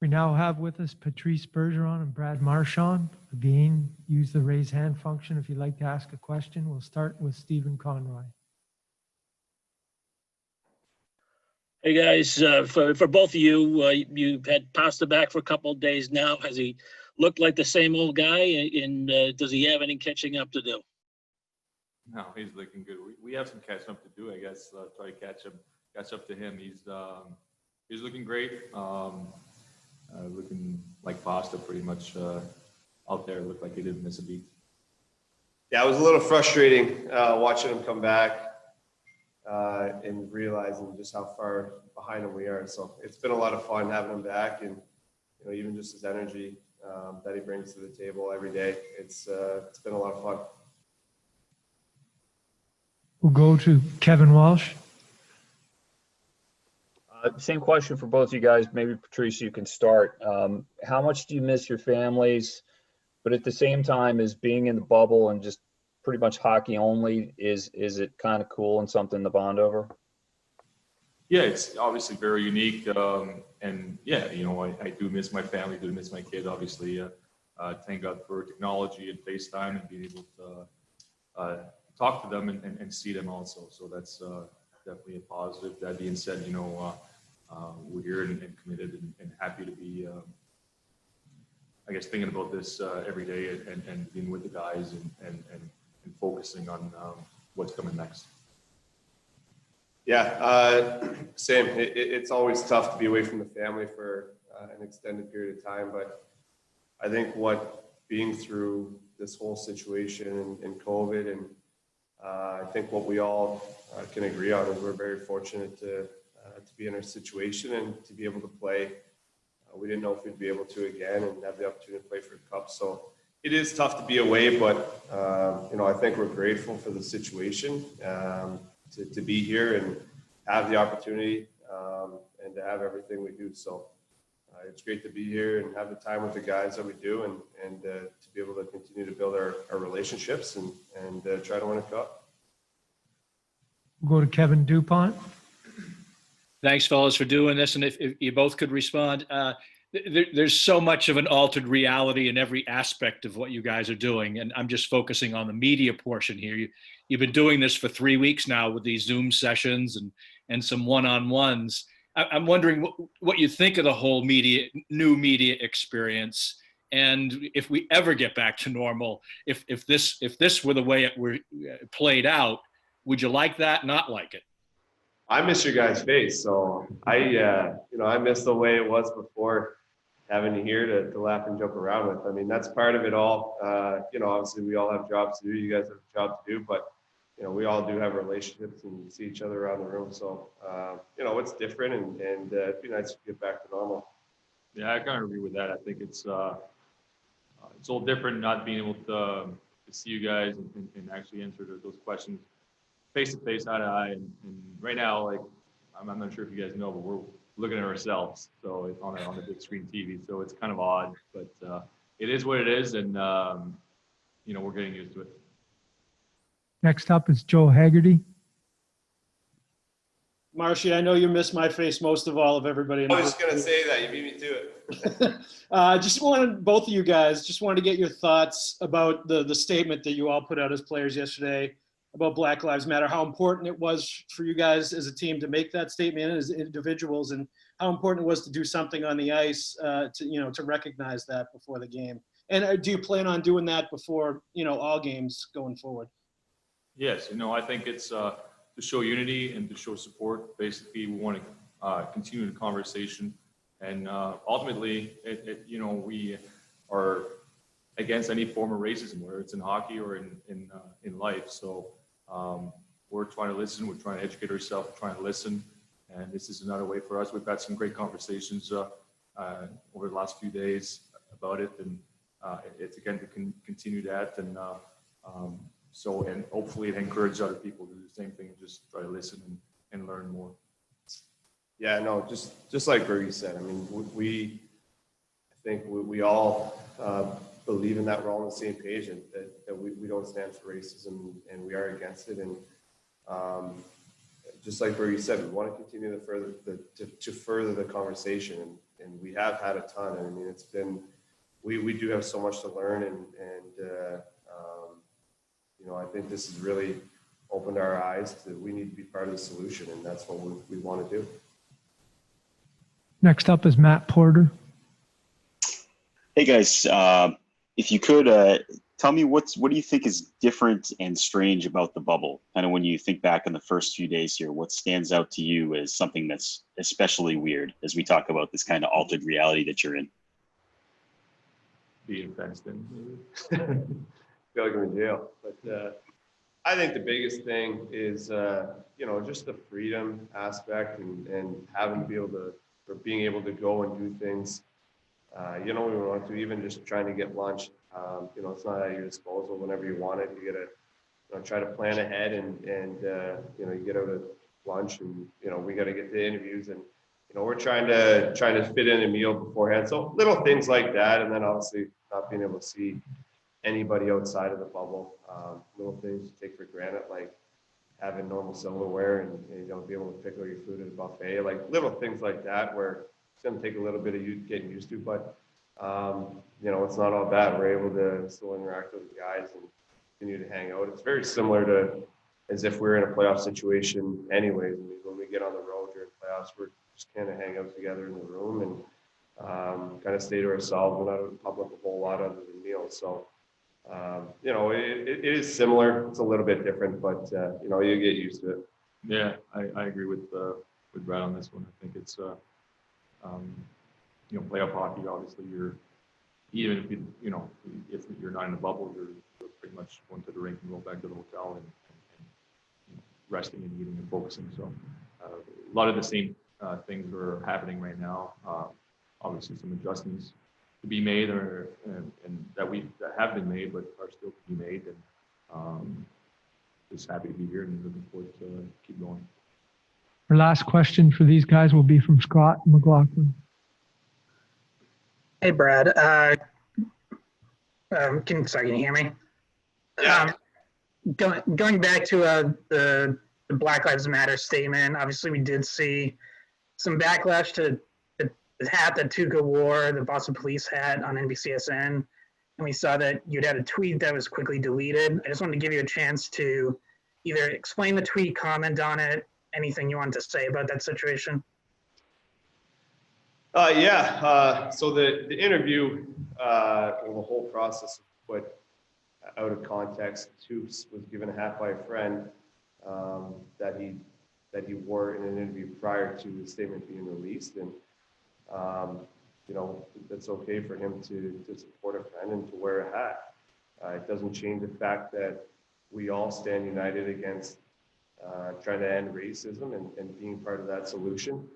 We now have with us Patrice Bergeron and Brad Marchand. Again, use the raise hand function if you'd like to ask a question. We'll start with Stephen Conroy. Hey guys, for both of you, you've had Pasta back for a couple of days now. Has he looked like the same old guy, and does he have any catching up to do? No, he's looking good. We have some catching up to do, I guess. Try to catch up to him. He's looking great. Looking like Pasta pretty much out there. Looked like he didn't miss a beat. Yeah, it was a little frustrating watching him come back and realizing just how far behind him we are. So it's been a lot of fun having him back, and even just his energy that he brings to the table every day. It's been a lot of fun. We'll go to Kevin Walsh. Same question for both of you guys. Maybe Patrice, you can start. How much do you miss your families? But at the same time, is being in the bubble and just pretty much hockey only, is it kind of cool and something to bond over? Yeah, it's obviously very unique. And yeah, I do miss my family, do miss my kids, obviously. Thank God for technology and FaceTime and being able to talk to them and see them also. So that's definitely a positive. That being said, we're here and committed and happy to be, I guess, thinking about this every day and being with the guys and focusing on what's coming next. Yeah, same. It's always tough to be away from the family for an extended period of time, but I think being through this whole situation and COVID, and I think what we all can agree on is we're very fortunate to be in our situation and to be able to play. We didn't know if we'd be able to again and have the opportunity to play for the Cup. So it is tough to be away, but I think we're grateful for the situation to be here and have the opportunity and to have everything we do. So it's great to be here and have the time with the guys that we do and to be able to continue to build our relationships and try to win a Cup. We'll go to Kevin DuPont. Thanks, fellas, for doing this. And if you both could respond, there's so much of an altered reality in every aspect of what you guys are doing. And I'm just focusing on the media portion here. You've been doing this for 3 weeks now with these Zoom sessions and some one-on-ones. I'm wondering what you think of the whole new media experience. And if we ever get back to normal, if this were the way it were played out, would you like that, not like it? I miss your guys' face, so I miss the way it was before, having you here to laugh and joke around with. I mean, that's part of it all. Obviously we all have jobs to do. You guys have a job to do, but we all do have relationships and see each other around the room. So it's different, and it'd be nice to get back to normal. Yeah, I kind of agree with that. I think it's all different not being able to see you guys and actually answer those questions face to face, eye to eye, and right now, like I'm not sure if you guys know, but we're looking at ourselves, so it's on the big screen TV, so it's kind of odd, but it is what it is, and we're getting used to it. Next up is Joe Haggerty. Marshy, I know you miss my face most of all of everybody. I was just gonna say that, you beat me to it. Just wanted, both of you guys, just wanted to get your thoughts about the statement that you all put out as players yesterday about Black Lives Matter, how important it was for you guys as a team to make that statement as individuals, and how important it was to do something on the ice to recognize that before the game. And do you plan on doing that before, all games going forward? Yes, I think it's to show unity and to show support. Basically, we want to continue the conversation, and ultimately, we are against any form of racism, whether it's in hockey or in life. So we're trying to listen, we're trying to educate ourselves, we're trying to listen, and this is another way for us. We've had some great conversations over the last few days about it, and it's again to continue that, and and hopefully it encourages other people to do the same thing and just try to listen and learn more. Yeah, no, just like Bergie said, I mean, I think we all believe in that we're all on the same page, and that we don't stand for racism, and we are against it. And just like Bergie said, we want to continue to further the conversation, and we have had a ton. I mean, it's been, we do have so much to learn, and you know, I think this has really opened our eyes to, we need to be part of the solution, and that's what we want to do. Next up is Matt Porter. Hey guys, if you could tell me what do you think is different and strange about the bubble? Kind of when you think back on the first few days here, what stands out to you as something that's especially weird as we talk about this kind of altered reality that you're in? Being fenced in. I feel like I'm in jail, but I think the biggest thing is, you know, just the freedom aspect and having to be able to, or being able to go and do things, you know, we want to, even just trying to get lunch, you know, it's not at your disposal whenever you want it. You gotta, you know, try to plan ahead and you know, you get out at lunch and, you know, we got to get to interviews and, you know, we're trying to fit in a meal beforehand. So little things like that. And then obviously not being able to see anybody outside of the bubble, little things to take for granted, like having normal silverware and you don't be able to pick out your food at a buffet, like little things like that where it's going to take a little bit of you getting used to, but you know, it's not all bad. We're able to still interact with the guys and continue to hang out. It's very similar to as if we're in a playoff situation anyways. I mean, when we get on the road during playoffs, we're just kind of hang out together in the room and kind of stay to ourselves. We're not out in public a whole lot other than meals. So, you know, it is similar. It's a little bit different, but you know, you get used to it. Yeah, I agree with Brad on this one. I think it's you know, playoff hockey. Obviously, even if you know, if you're not in a bubble, you're pretty much going to the rink and go back to the hotel and you know, resting and eating and focusing. So a lot of the same things are happening right now. Obviously, some adjustments to be made, or and that have been made, but are still to be made. And just happy to be here and looking forward to keep going. Our last question for these guys will be from Scott McLaughlin. Hey, Brad. Can you hear me? Yeah. Going back to the Black Lives Matter statement, obviously we did see some backlash to the hat that Tuukka wore, the Boston Police hat on NBCSN, and we saw that you'd had a tweet that was quickly deleted. I just wanted to give you a chance to either explain the tweet, comment on it, anything you wanted to say about that situation. Yeah. So the interview, or the whole process was put out of context. Toops was given a hat by a friend that he wore in an interview prior to the statement being released, and you know, it's okay for him to support a friend and to wear a hat. It doesn't change the fact that we all stand united against trying to end racism and being part of that solution.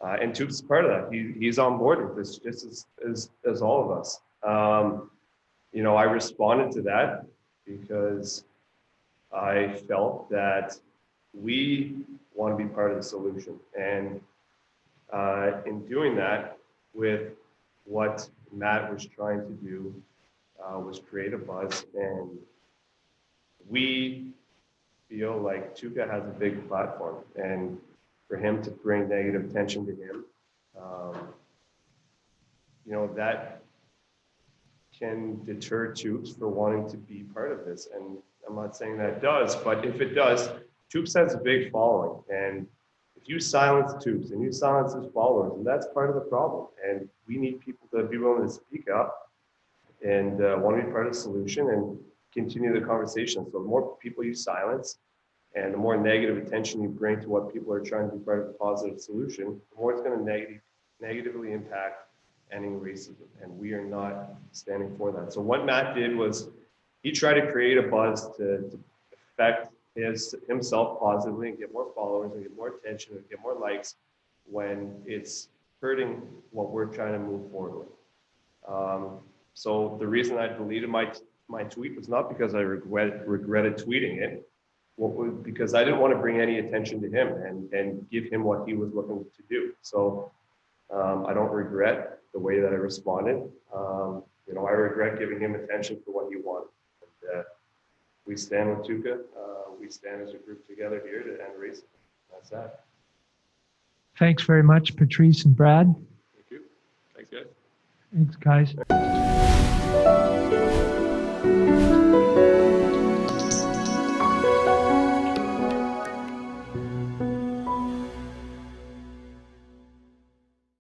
And Toops is part of that. He's on board with this just as all of us. You know, I responded to that because I felt that we want to be part of the solution. And in doing that, with what Matt was trying to do, was create a buzz. And we feel like Tuukka has a big platform, and for him to bring negative attention to him, you know, that can deter Toops for wanting to be part of this. And I'm not saying that it does, but if it does, Toops has a big following. And if you silence Toops and you silence his followers, and that's part of the problem. And we need people to be willing to speak up and want to be part of the solution and continue the conversation. So the more people you silence, and the more negative attention you bring to what people are trying to be part of the positive solution, the more it's going to negatively impact ending racism. And we are not standing for that. So what Matt did was he tried to create a buzz to affect himself positively and get more followers and get more attention and get more likes when it's hurting what we're trying to move forward with. So the reason I deleted my tweet was not because I regretted tweeting it. Because I didn't want to bring any attention to him and give him what he was looking to do. So I don't regret the way that I responded. You know, I regret giving him attention for what he wanted. And, we stand with Tuukka. We stand as a group together here to end racism. That's that. Thanks very much, Patrice and Brad. Thank you. Thanks, guys.